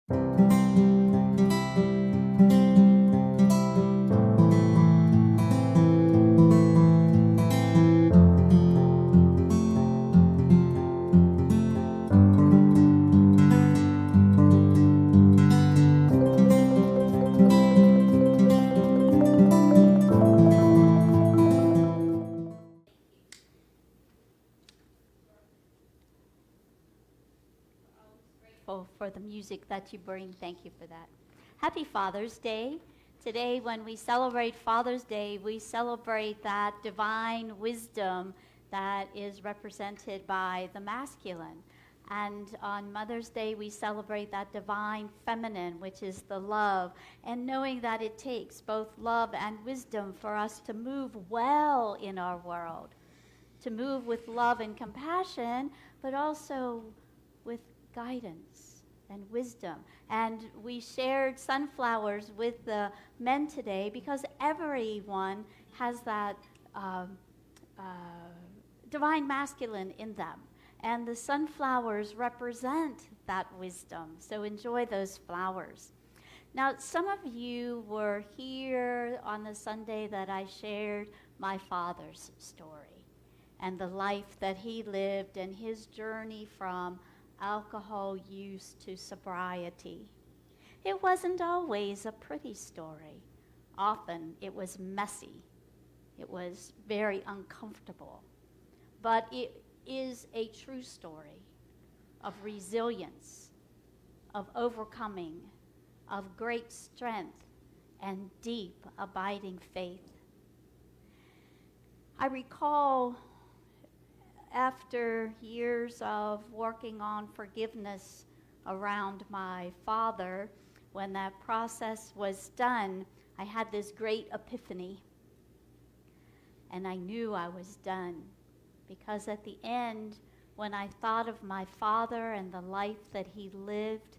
For the music that you bring. Thank you for that. Happy Father's Day. Today, when we celebrate Father's Day, we celebrate that divine wisdom that is represented by the masculine. And on Mother's Day, we celebrate that divine feminine, which is the love, and knowing that it takes both love and wisdom for us to move well in our world, to move with love and compassion, but also with guidance and wisdom. And we shared sunflowers with the men today because everyone has that divine masculine in them. And the sunflowers represent that wisdom. So enjoy those flowers. Now, some of you were here on the Sunday that I shared my father's story and the life that he lived and his journey from alcohol use to sobriety. It wasn't always a pretty story. Often it was messy. It was very uncomfortable. But it is a true story of resilience, of overcoming, of great strength, and deep, abiding faith. I recall after years of working on forgiveness around my father, when that process was done, I had this great epiphany. And I knew I was done. Because at the end, when I thought of my father and the life that he lived,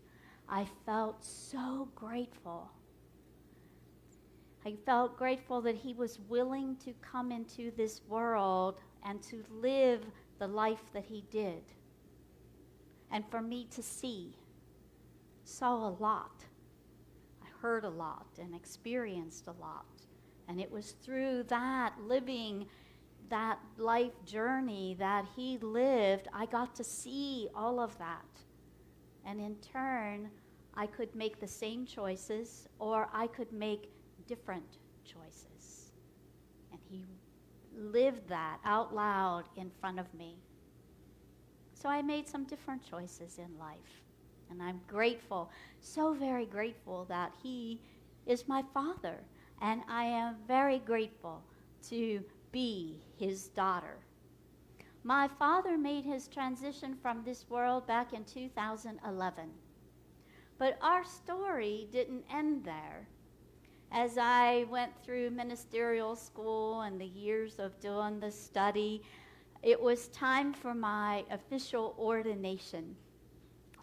I felt so grateful. I felt grateful that he was willing to come into this world and to live the life that he did. And for me to saw a lot. I heard a lot and experienced a lot. And it was through that living that life journey that he lived, I got to see all of that. And in turn, I could make the same choices or I could make different choices. And he lived that out loud in front of me. So I made some different choices in life. And I'm grateful, so very grateful that he is my father. And I am very grateful to be his daughter. My father made his transition from this world back in 2011. But our story didn't end there. As I went through ministerial school and the years of doing the study, it was time for my official ordination.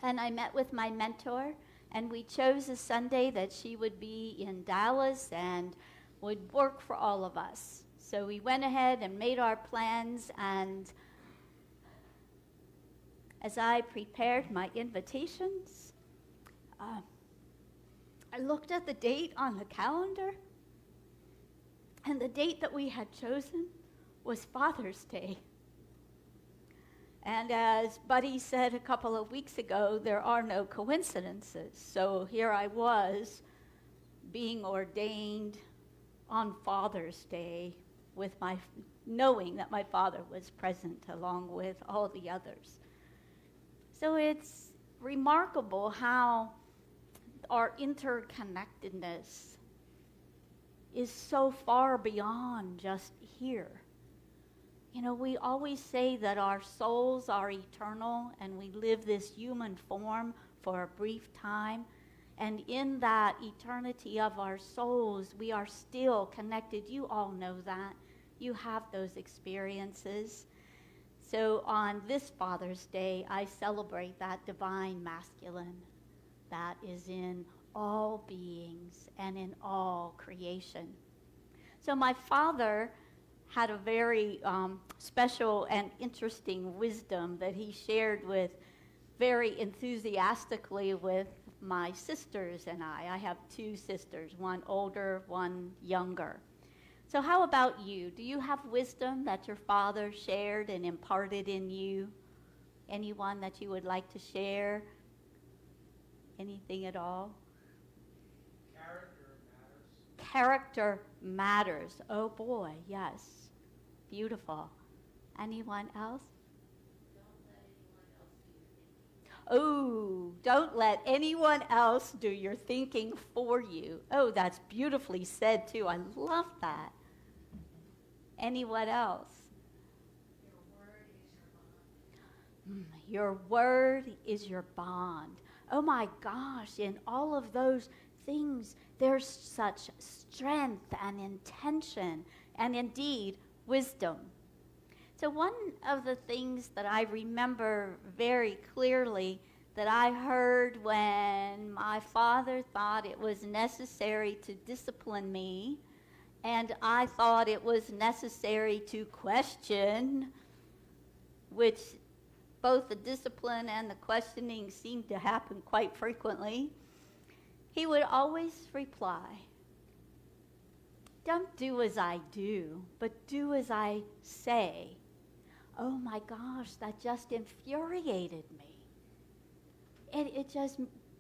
And I met with my mentor, and we chose a Sunday that she would be in Dallas and would work for all of us. So we went ahead and made our plans, and as I prepared my invitations, I looked at the date on the calendar, and the date that we had chosen was Father's Day. And as Buddy said a couple of weeks ago, there are no coincidences. So here I was being ordained on Father's Day with knowing that my father was present along with all the others. So it's remarkable how our interconnectedness is so far beyond just here. You know, we always say that our souls are eternal and we live this human form for a brief time. And in that eternity of our souls, we are still connected. You all know that. You have those experiences. So on this Father's Day, I celebrate that divine masculine that is in all beings and in all creation. So my father had a very special and interesting wisdom that he shared with very enthusiastically with my sisters and I have two sisters, one older, one younger. So how about you? Do you have wisdom that your father shared and imparted in you? Anyone that you would like to share? Anything at all? Character matters. Character matters. Oh boy, yes. Beautiful. Anyone else? Oh, don't let anyone else do your thinking for you. Oh, that's beautifully said too. I love that. Anyone else? Your word is your bond. Oh my gosh, in all of those things, there's such strength and intention and indeed wisdom. So one of the things that I remember very clearly that I heard when my father thought it was necessary to discipline me, and I thought it was necessary to question, which both the discipline and the questioning seemed to happen quite frequently, he would always reply, "Don't do as I do, but do as I say." Oh my gosh, that just infuriated me. It just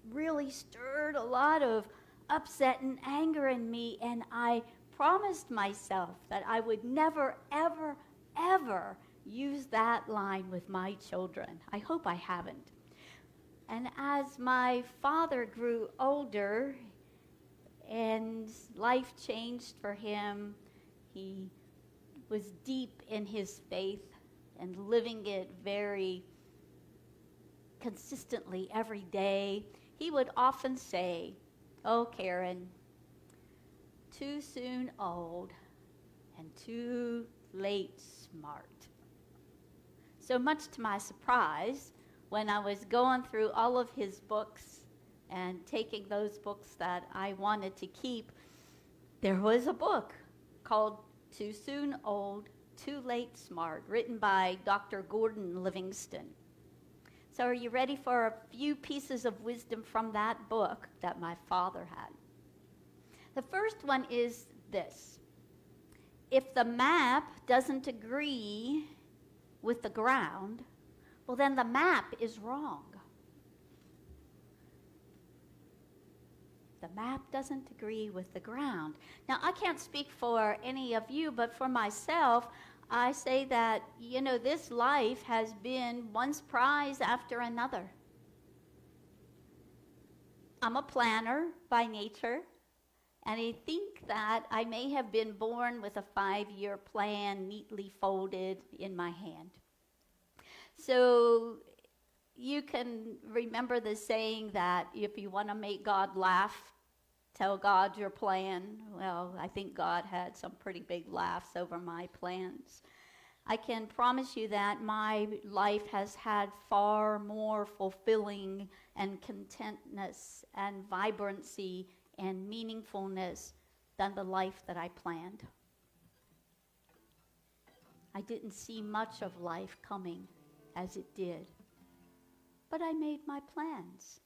really stirred a lot of upset and anger in me, and I promised myself that I would never, ever, ever use that line with my children. I hope I haven't. And as my father grew older and life changed for him, he was deep in his faith and living it very consistently every day. He would often say, "Oh, Karen, too soon old and too late smart." So much to my surprise, when I was going through all of his books and taking those books that I wanted to keep, there was a book called Too Soon Old, Too Late Smart, written by Dr. Gordon Livingston. So are you ready for a few pieces of wisdom from that book that my father had? The first one is this: if the map doesn't agree with the ground, well, then the map is wrong. The map doesn't agree with the ground. Now, I can't speak for any of you, but for myself, I say that, this life has been one surprise after another. I'm a planner by nature, and I think that I may have been born with a 5-year plan neatly folded in my hand. So you can remember the saying that if you want to make God laugh, tell God your plan. Well, I think God had some pretty big laughs over my plans. I can promise you that my life has had far more fulfilling and contentness and vibrancy and meaningfulness than the life that I planned. I didn't see much of life coming as it did, but I made my plans.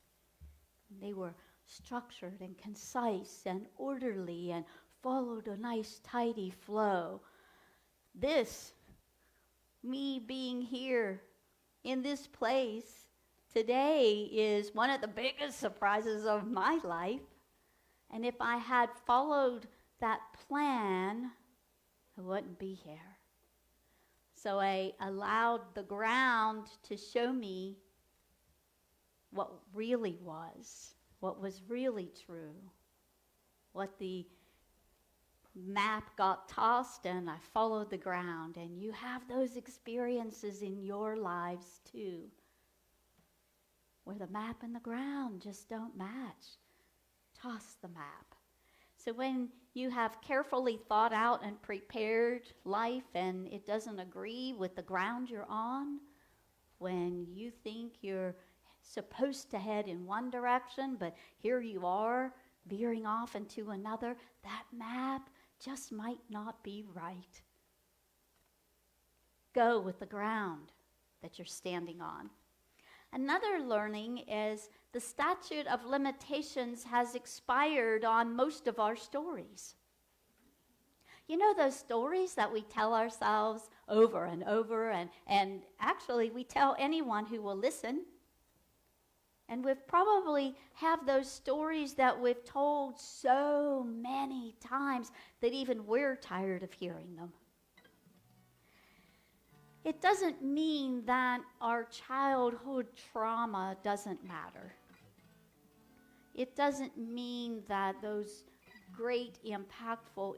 They were structured and concise and orderly and followed a nice, tidy flow. This, me being here in this place today, is one of the biggest surprises of my life. And if I had followed that plan, I wouldn't be here. So I allowed the ground to show me what really was, what was really true, what the map got tossed, and I followed the ground. And you have those experiences in your lives too, where the map and the ground just don't match. Toss the map. So when you have carefully thought out and prepared life and it doesn't agree with the ground you're on, when you think you're supposed to head in one direction, but here you are veering off into another, that map just might not be right. Go with the ground that you're standing on. Another learning is the statute of limitations has expired on most of our stories. You know those stories that we tell ourselves over and over, and actually we tell anyone who will listen. And we've probably have those stories that we've told so many times that even we're tired of hearing them. It doesn't mean that our childhood trauma doesn't matter. It doesn't mean that those great, impactful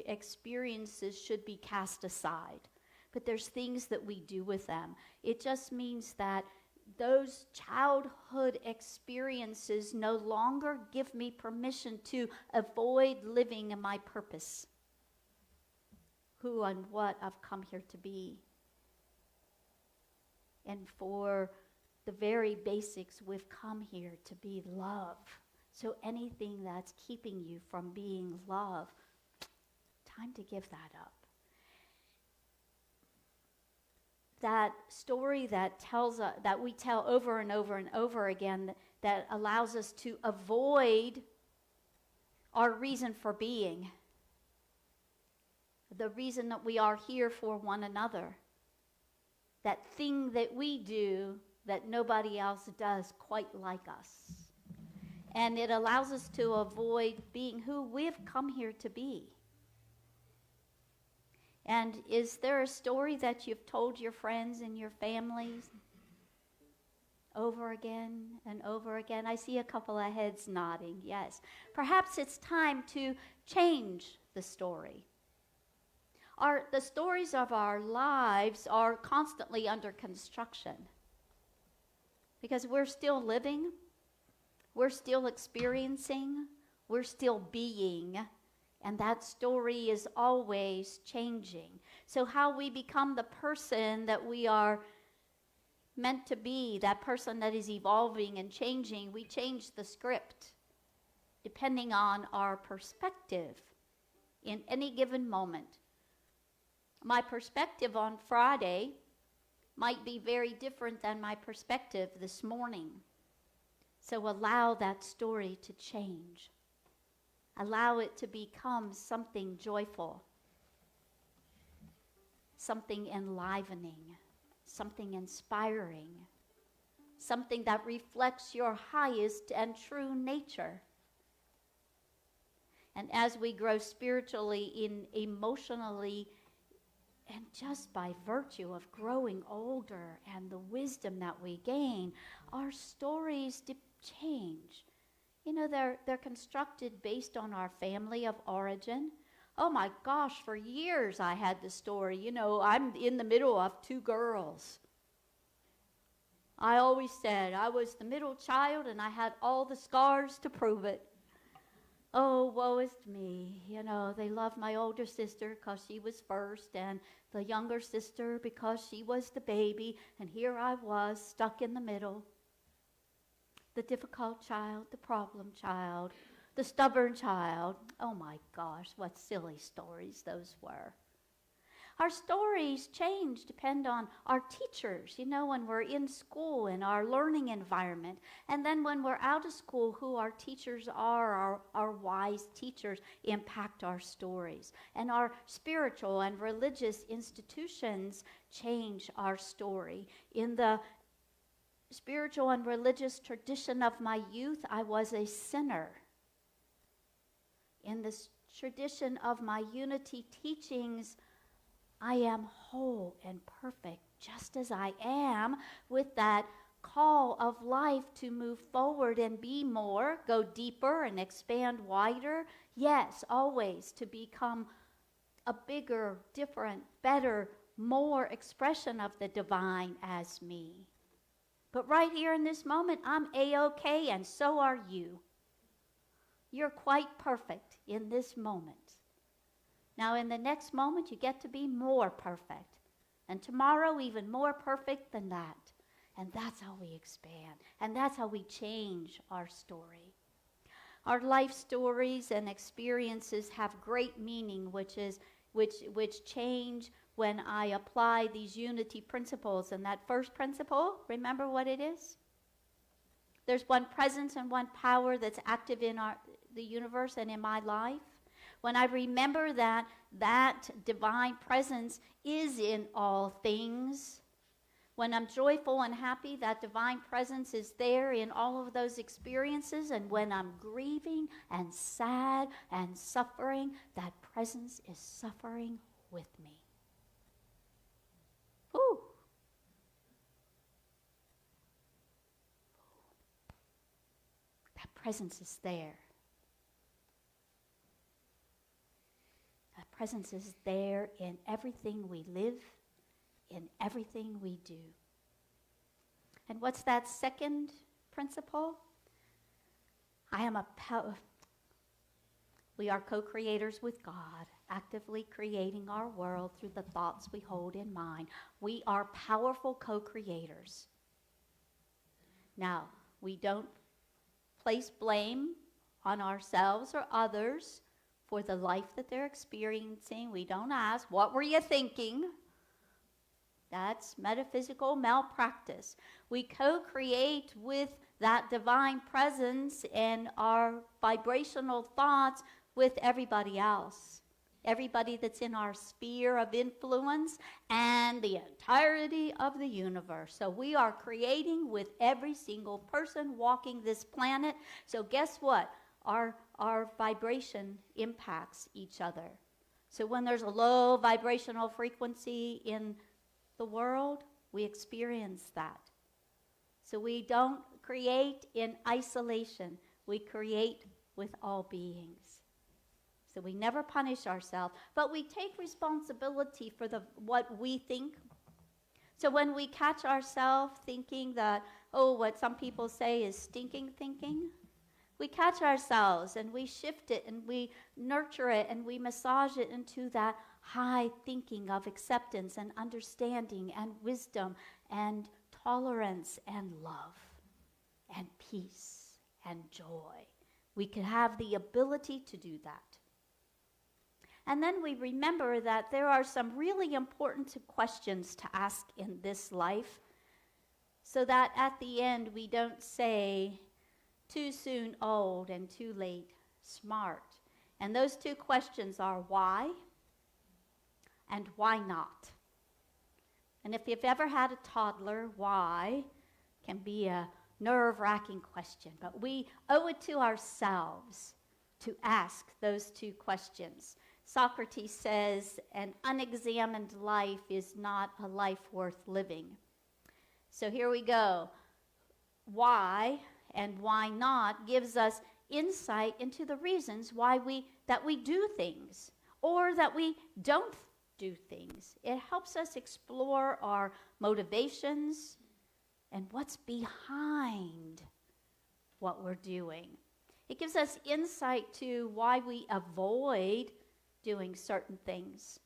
experiences should be cast aside. But there's things that we do with them. It just means that those childhood experiences no longer give me permission to avoid living in my purpose, who and what I've come here to be. And for the very basics, we've come here to be love. So anything that's keeping you from being love, time to give that up. That story that tells that we tell over and over and over again that allows us to avoid our reason for being, the reason that we are here for one another, that thing that we do that nobody else does quite like us. And it allows us to avoid being who we've come here to be. And is there a story that you've told your friends and your families over again and over again? I see a couple of heads nodding, yes. Perhaps it's time to change the story. The stories of our lives are constantly under construction because we're still living, we're still experiencing, we're still being, and that story is always changing. So how we become the person that we are meant to be, that person that is evolving and changing, we change the script depending on our perspective in any given moment. My perspective on Friday might be very different than my perspective this morning. So allow that story to change. Allow it to become something joyful, something enlivening, something inspiring, something that reflects your highest and true nature. And as we grow spiritually, emotionally, and just by virtue of growing older and the wisdom that we gain, our stories change. You know, they're constructed based on our family of origin. Oh my gosh, for years I had the story, you know, I'm in the middle of two girls. I always said I was the middle child and I had all the scars to prove it. Oh, woe is me. You know, they loved my older sister because she was first, and the younger sister because she was the baby, and here I was stuck in the middle. The difficult child, the problem child, the stubborn child. Oh my gosh, what silly stories those were. Our stories change, depend on our teachers, you know, when we're in school, in our learning environment. And then when we're out of school, who our teachers are, our wise teachers, impact our stories. And our spiritual and religious institutions change our story. In the spiritual and religious tradition of my youth, I was a sinner. In the tradition of my unity teachings, I am whole and perfect, just as I am, with that call of life to move forward and be more, go deeper and expand wider. Yes, always to become a bigger, different, better, more expression of the divine as me. But right here in this moment, I'm A-OK, and so are you. You're quite perfect in this moment. Now, in the next moment, you get to be more perfect. And tomorrow, even more perfect than that. And that's how we expand. And that's how we change our story. Our life stories and experiences have great meaning, which change when I apply these unity principles. And that first principle, remember what it is? There's one presence and one power that's active in the universe and in my life. When I remember that that divine presence is in all things, when I'm joyful and happy, that divine presence is there in all of those experiences. And when I'm grieving and sad and suffering, that presence is suffering with me. Whew. That presence is there. That presence is there in everything we live, in everything we do. And what's that second principle? We are co-creators with God, actively creating our world through the thoughts we hold in mind. We are powerful co-creators. Now, we don't place blame on ourselves or others for the life that they're experiencing. We don't ask, what were you thinking? That's metaphysical malpractice. We co-create with that divine presence and our vibrational thoughts with everybody else. Everybody that's in our sphere of influence and the entirety of the universe. So we are creating with every single person walking this planet. So guess what? Our vibration impacts each other. So when there's a low vibrational frequency in the world, we experience that. So we don't create in isolation. We create with all beings. So we never punish ourselves, but we take responsibility for what we think. So when we catch ourselves thinking that, what some people say is stinking thinking, we catch ourselves and we shift it and we nurture it and we massage it into that high thinking of acceptance and understanding and wisdom and tolerance and love and peace and joy. We can have the ability to do that. And then we remember that there are some really important questions to ask in this life so that at the end we don't say, too soon old and too late smart. And those two questions are why and why not. And if you've ever had a toddler, why can be a nerve-wracking question. But we owe it to ourselves to ask those two questions. Socrates says, an unexamined life is not a life worth living. So here we go. Why and why not gives us insight into the reasons why that we do things or that we don't do things. It helps us explore our motivations and what's behind what we're doing. It gives us insight to why we avoid doing certain things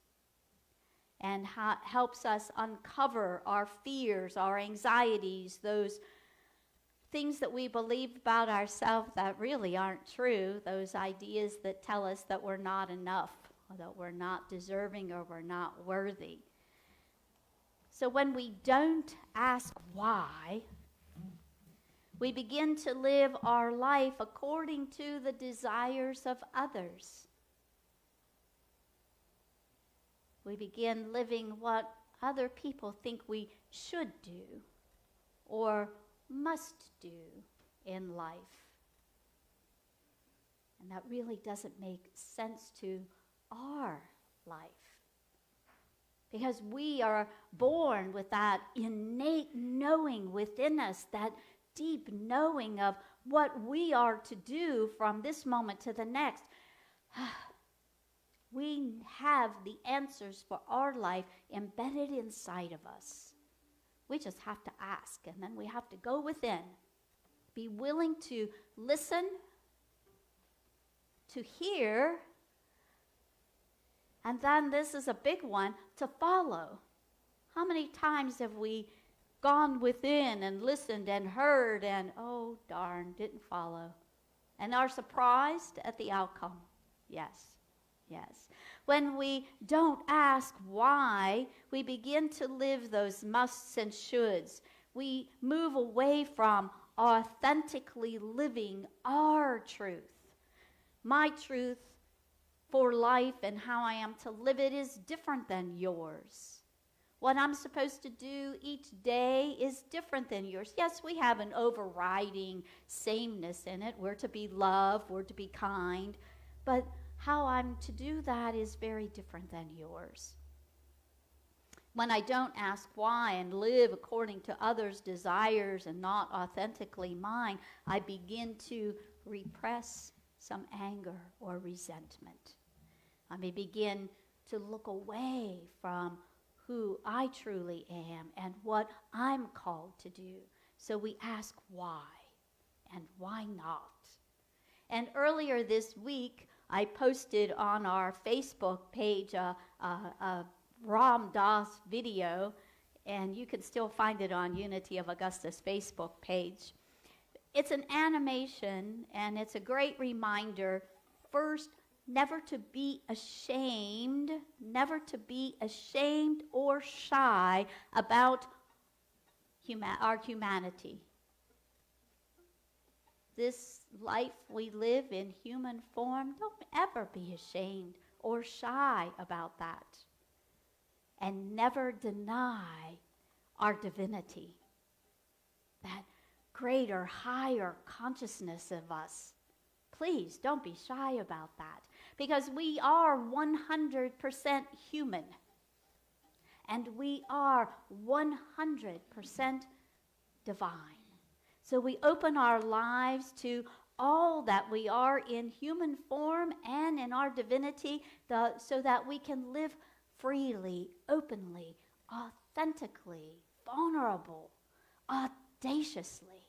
and helps us uncover our fears, our anxieties, those things that we believe about ourselves that really aren't true, those ideas that tell us that we're not enough, or that we're not deserving, or we're not worthy. So when we don't ask why, we begin to live our life according to the desires of others. We begin living what other people think we should do or must do in life. And that really doesn't make sense to our life. Because we are born with that innate knowing within us, that deep knowing of what we are to do from this moment to the next. We have the answers for our life embedded inside of us. We just have to ask, and then we have to go within. Be willing to listen, to hear, and then this is a big one, to follow. How many times have we gone within and listened and heard and, oh, darn, didn't follow, and are surprised at the outcome? Yes. Yes. When we don't ask why, we begin to live those musts and shoulds. We move away from authentically living our truth. My truth for life and how I am to live it is different than yours. What I'm supposed to do each day is different than yours. Yes, we have an overriding sameness in it. We're to be loved, we're to be kind, but how I'm to do that is very different than yours. When I don't ask why and live according to others' desires and not authentically mine, I begin to repress some anger or resentment. I may begin to look away from who I truly am and what I'm called to do. So we ask why and why not. And earlier this week, I posted on our Facebook page a Ram Dass video, and you can still find it on Unity of Augusta's Facebook page. It's an animation, and it's a great reminder, first, never to be ashamed or shy about our humanity. This life we live in human form, don't ever be ashamed or shy about that. And never deny our divinity, that greater, higher consciousness of us. Please don't be shy about that, because we are 100% human, and we are 100% divine. So we open our lives to all that we are in human form and in our divinity, so that we can live freely, openly, authentically, vulnerable, audaciously.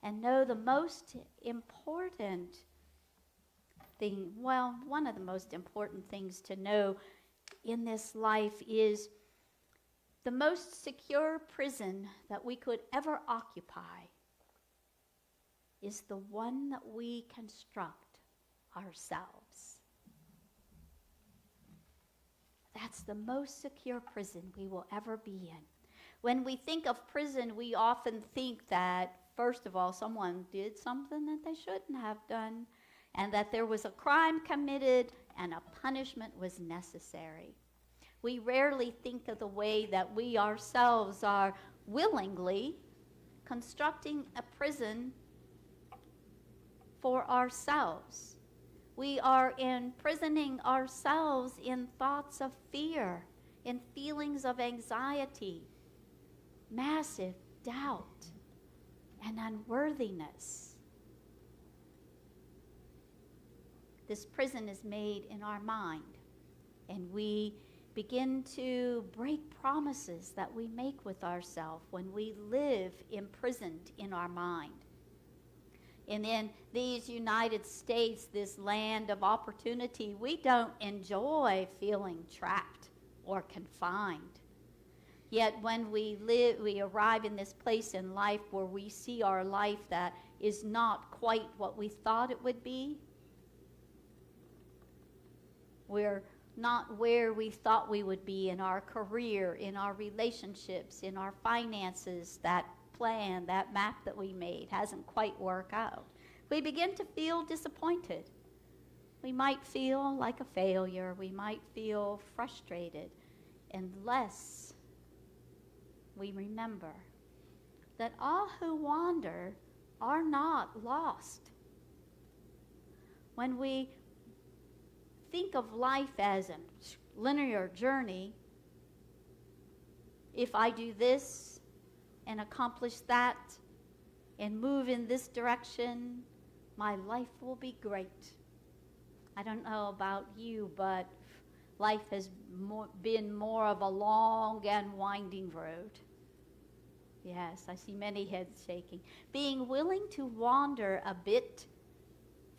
And know the most important thing, well, one of the most important things to know in this life is the most secure prison that we could ever occupy is the one that we construct ourselves. That's the most secure prison we will ever be in. When we think of prison, we often think that, first of all, someone did something that they shouldn't have done, and that there was a crime committed and a punishment was necessary. We rarely think of the way that we ourselves are willingly constructing a prison for ourselves. We are imprisoning ourselves in thoughts of fear, in feelings of anxiety, massive doubt, and unworthiness. This prison is made in our mind, and we begin to break promises that we make with ourselves when we live imprisoned in our mind. And in these United States, this land of opportunity, we don't enjoy feeling trapped or confined. Yet when we arrive in this place in life where we see our life that is not quite what we thought it would be, we're not where we thought we would be in our career, in our relationships, in our finances, that plan, that map that we made hasn't quite worked out. We begin to feel disappointed. We might feel like a failure. We might feel frustrated, unless we remember that all who wander are not lost. When we think of life as a linear journey, if I do this and accomplish that and move in this direction, my life will be great. I don't know about you, but life has been more of a long and winding road. Yes, I see many heads shaking. Being willing to wander a bit,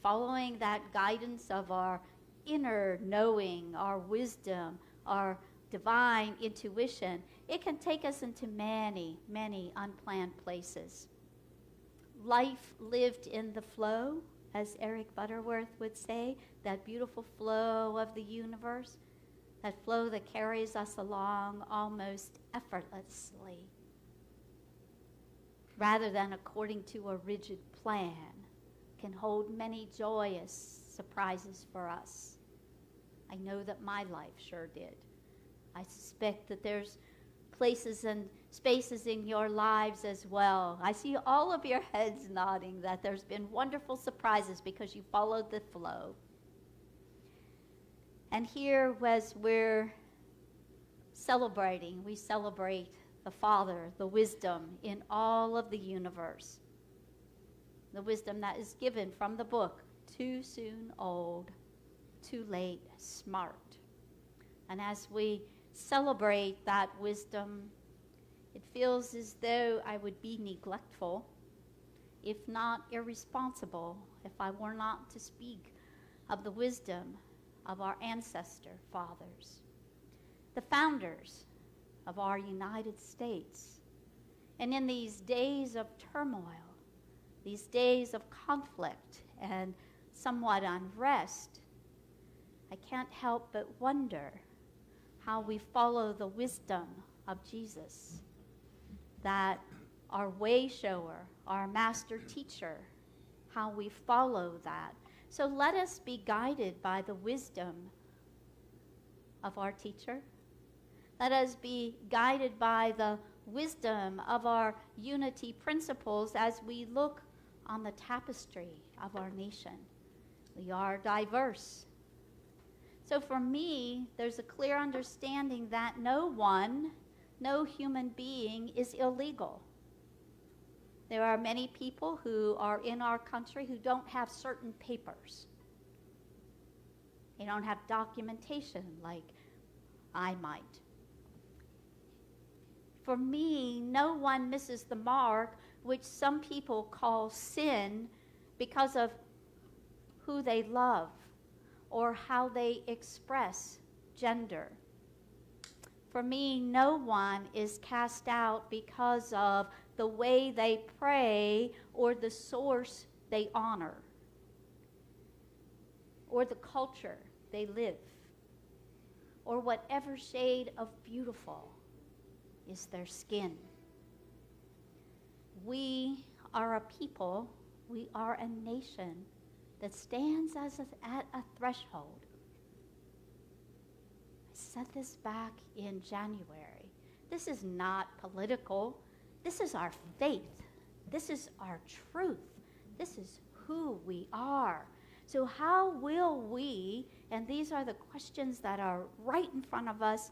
following that guidance of our inner knowing, our wisdom, our divine intuition, it can take us into many, many unplanned places. Life lived in the flow as Eric Butterworth would say, that beautiful flow of the universe, that flow that carries us along almost effortlessly, rather than according to a rigid plan, can hold many joyous surprises for us. I know that my life sure did. I suspect that there's places and spaces in your lives as well. I see all of your heads nodding that there's been wonderful surprises because you followed the flow. And here, as we're celebrating, we celebrate the Father, the wisdom in all of the universe. The wisdom that is given from the book, Too Soon Old, Too Late Smart. And as we celebrate that wisdom, it feels as though I would be neglectful, if not irresponsible, if I were not to speak of the wisdom of our ancestor fathers, the founders of our United States. And in these days of turmoil, these days of conflict and somewhat unrest, I can't help but wonder how we follow the wisdom of Jesus, that our way shower, our master teacher, how we follow that. So let us be guided by the wisdom of our teacher. Let us be guided by the wisdom of our unity principles as we look on the tapestry of our nation. We are diverse. So for me, there's a clear understanding that no human being is illegal. There are many people who are in our country who don't have certain papers. They don't have documentation like I might. For me, no one misses the mark, which some people call sin, because of who they love or how they express gender. For me, no one is cast out because of the way they pray or the source they honor or the culture they live or whatever shade of beautiful is their skin. We are a people, we are a nation that stands at a threshold. I said this back in January. This is not political. This is our faith. This is our truth. This is who we are. So how will we, and these are the questions that are right in front of us,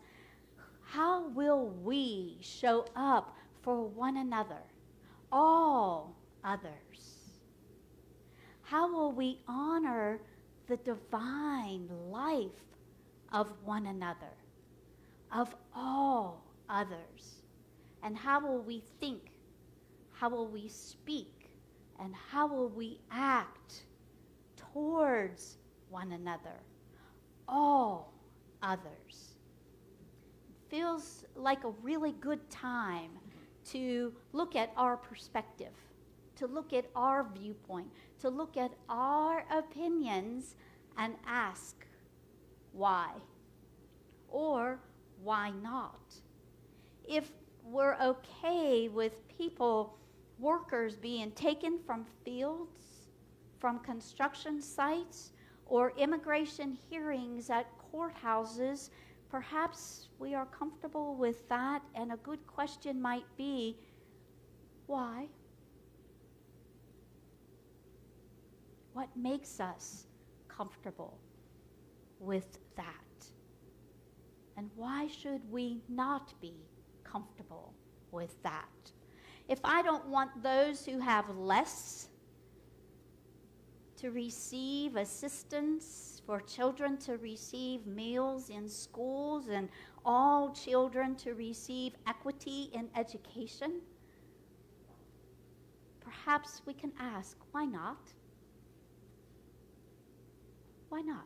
how will we show up for one another, all others? How will we honor the divine life of one another, of all others? And how will we think? How will we speak? And how will we act towards one another, all others? It feels like a really good time to look at our perspective, to look at our viewpoint, to look at our opinions and ask why or why not. If we're okay with people, workers being taken from fields, from construction sites, or immigration hearings at courthouses, perhaps we are comfortable with that, and a good question might be, why? What makes us comfortable with that? And why should we not be comfortable with that? If I don't want those who have less to receive assistance, for children to receive meals in schools, and all children to receive equity in education, perhaps we can ask, why not? Why not?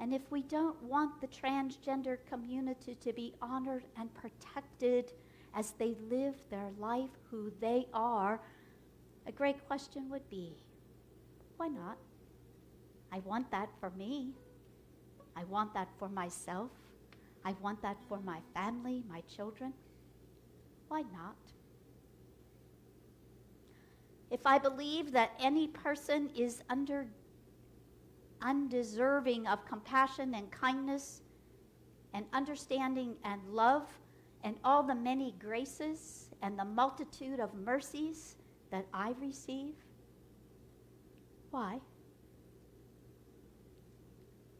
And if we don't want the transgender community to be honored and protected as they live their life who they are, a great question would be, Why not? I want that for me. I want that for myself. I want that for my family, my children. Why not? If I believe that any person is undeserving of compassion and kindness and understanding and love and all the many graces and the multitude of mercies that I receive, why?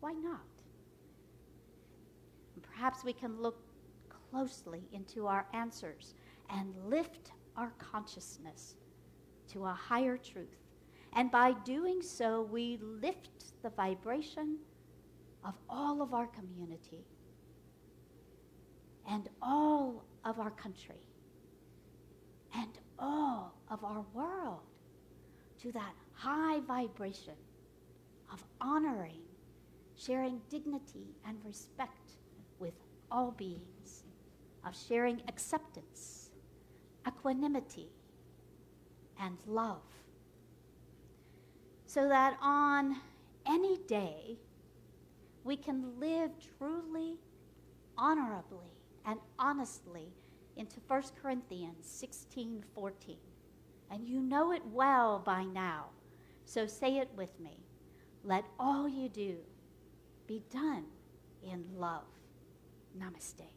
Why not? And perhaps we can look closely into our answers and lift our consciousness to a higher truth. And by doing so, we lift the vibration of all of our community and all of our country and all of our world to that high vibration of honoring, sharing dignity and respect with all beings, of sharing acceptance, equanimity, and love. So that on any day, we can live truly, honorably, and honestly into 1 Corinthians 16:14. And you know it well by now, so say it with me. Let all you do be done in love. Namaste.